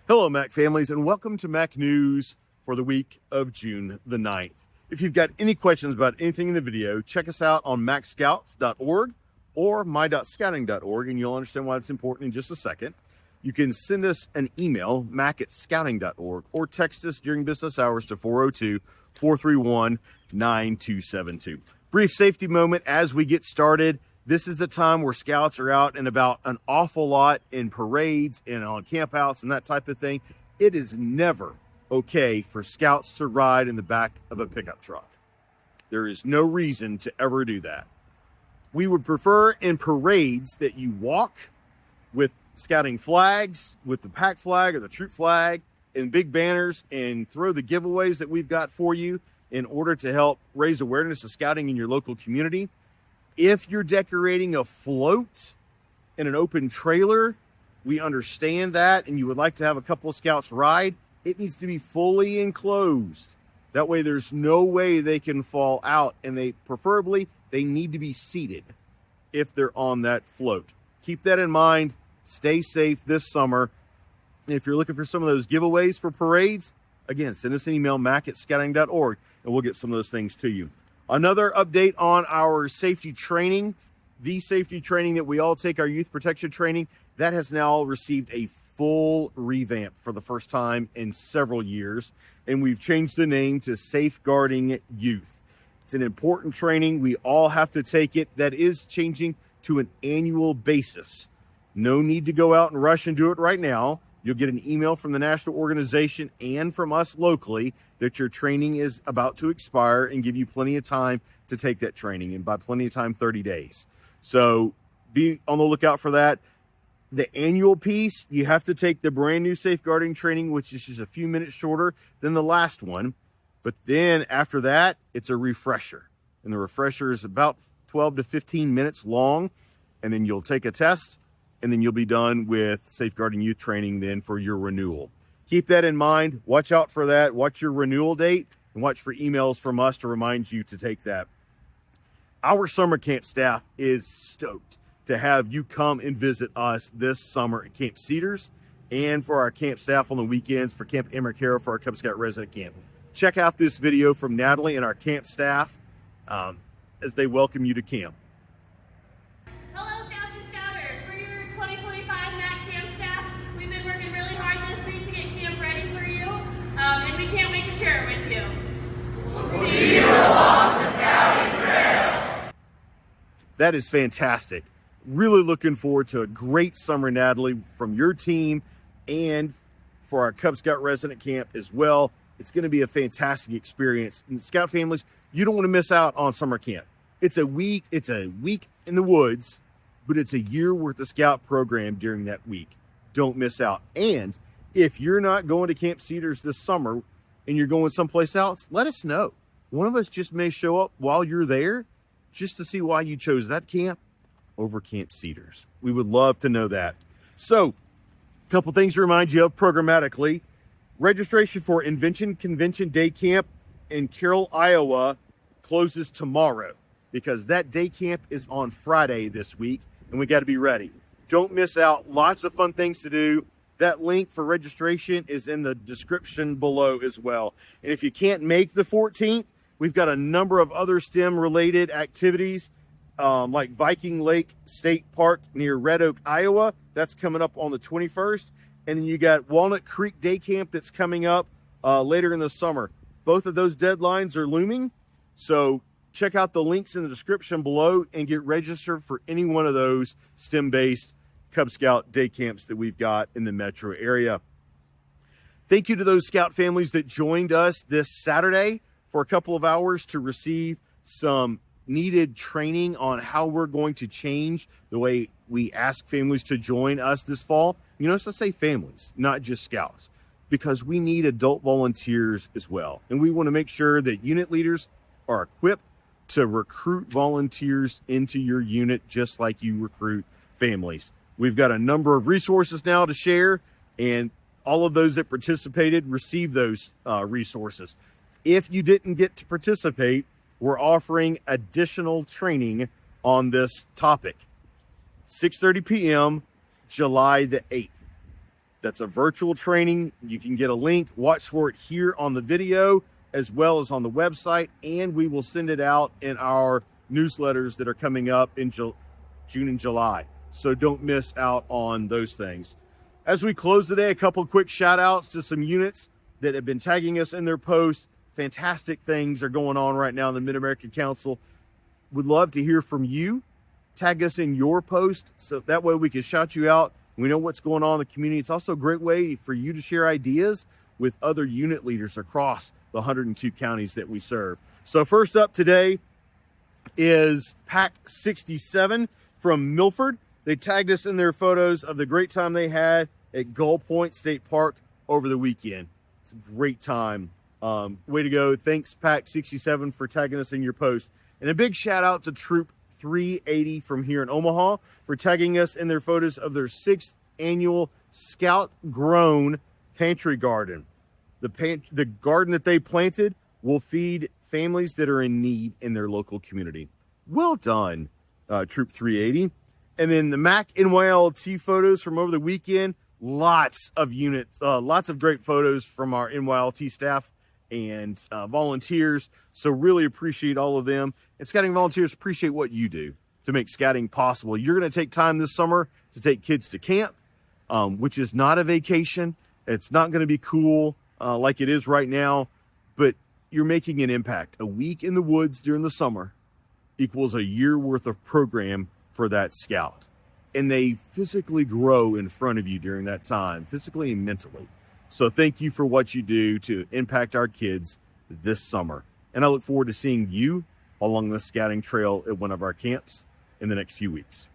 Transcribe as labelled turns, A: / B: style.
A: Hello, Mac families, and welcome to Mac News for the week of June the 9th. If you've got any questions about anything in the video, check us out on my.Scouts.org or my.Scouting.org, and you'll understand why it's important in just a second. You can send us an email, mac@scouting.org, or text us during business hours to 402-431-9272. Brief safety moment as we get started. This is the time where scouts are out and about an awful lot in parades and on campouts and that type of thing. It is never okay for scouts to ride in the back of a pickup truck. There is no reason to ever do that. We would prefer in parades that you walk with scouting flags, with the pack flag or the troop flag and big banners, and throw the giveaways that we've got for you in order to help raise awareness of scouting in your local community. If you're decorating a float in an open trailer, we understand that, and you would like to have a couple of scouts ride, it needs to be fully enclosed. That way there's no way they can fall out, and they need to be seated if they're on that float. Keep that in mind. Stay safe this summer. And if you're looking for some of those giveaways for parades, again, send us an email, mac@scouting.org, and we'll get some of those things to you. Another update on our safety training, the safety training that we all take, our youth protection training, that has now received a full revamp for the first time in several years. And we've changed the name to Safeguarding Youth. It's an important training. We all have to take it. That is changing to an annual basis. No need to go out and rush and do it right now. You'll get an email from the national organization and from us locally that your training is about to expire and give you plenty of time to take that training. And by plenty of time, 30 days. So be on the lookout for that. The annual piece, you have to take the brand new safeguarding training, which is just a few minutes shorter than the last one. But then after that, it's a refresher. And the refresher is about 12 to 15 minutes long. And then you'll take a test, and then you'll be done with Safeguarding Youth training then for your renewal. Keep that in mind. Watch out for that. Watch your renewal date and watch for emails from us to remind you to take that. Our summer camp staff is stoked to have you come and visit us this summer at Camp Cedars, and for our camp staff on the weekends for Camp Amarcaro for our Cub Scout resident camp. Check out this video from Natalie and our camp staff as they welcome you to camp.
B: Hello, Scouts and Scouters. We're your 2025 MAC camp staff. We've been working really hard this week to get camp ready for you, and we can't wait to share it with you.
C: We'll see you along the Scouting Trail.
A: That is fantastic. Really looking forward to a great summer, Natalie, from your team and for our Cub Scout resident camp as well. It's going to be a fantastic experience. And Scout families, you don't want to miss out on summer camp. It's a week in the woods, but it's a year worth of Scout program during that week. Don't miss out. And if you're not going to Camp Cedars this summer and you're going someplace else, let us know. One of us just may show up while you're there just to see why you chose that camp over Camp Cedars. We would love to know that. So, a couple things to remind you of programmatically. Registration for Invention Convention Day Camp in Carroll, Iowa closes tomorrow because that day camp is on Friday this week, and we got to be ready. Don't miss out. Lots of fun things to do. That link for registration is in the description below as well. And if you can't make the 14th, we've got a number of other STEM-related activities like Viking Lake State Park near Red Oak, Iowa. That's coming up on the 21st. And then you got Walnut Creek Day Camp that's coming up later in the summer. Both of those deadlines are looming. So check out the links in the description below and get registered for any one of those STEM-based Cub Scout day camps that we've got in the metro area. Thank you to those Scout families that joined us this Saturday for a couple of hours to receive some needed training on how we're going to change the way we ask families to join us this fall. You notice I say families, not just Scouts, because we need adult volunteers as well. And we want to make sure that unit leaders are equipped to recruit volunteers into your unit just like you recruit families. We've got a number of resources now to share, and all of those that participated received those resources. If you didn't get to participate, we're offering additional training on this topic. 6:30 p.m., July the 8th. That's a virtual training. You can get a link, watch for it here on the video, as well as on the website, and we will send it out in our newsletters that are coming up in June and July. So don't miss out on those things. As we close today, a couple quick shout outs to some units that have been tagging us in their posts. Fantastic things are going on right now in the Mid-American Council. Would love to hear from you. Tag us in your post so that way we can shout you out. We know what's going on in the community. It's also a great way for you to share ideas with other unit leaders across the 102 counties that we serve. So first up today is Pack 67 from Milford. They tagged us in their photos of the great time they had at Gull Point State Park over the weekend. It's a great time. Way to go. Thanks, Pack 67, for tagging us in your post. And a big shout out to Troop 380 from here in Omaha for tagging us in their photos of their 6th annual Scout Grown Pantry Garden. The garden that they planted will feed families that are in need in their local community. Well done, Troop 380. And then the MAC NYLT photos from over the weekend. Lots of units, lots of great photos from our NYLT staff and volunteers. So really appreciate all of them. And scouting volunteers, appreciate what you do to make scouting possible. You're going to take time this summer to take kids to camp, which is not a vacation. It's not going to be cool like it is right now, but you're making an impact. A week in the woods during the summer equals a year worth of program for that scout. And they physically grow in front of you during that time, physically and mentally. So thank you for what you do to impact our kids this summer. And I look forward to seeing you along the scouting trail at one of our camps in the next few weeks.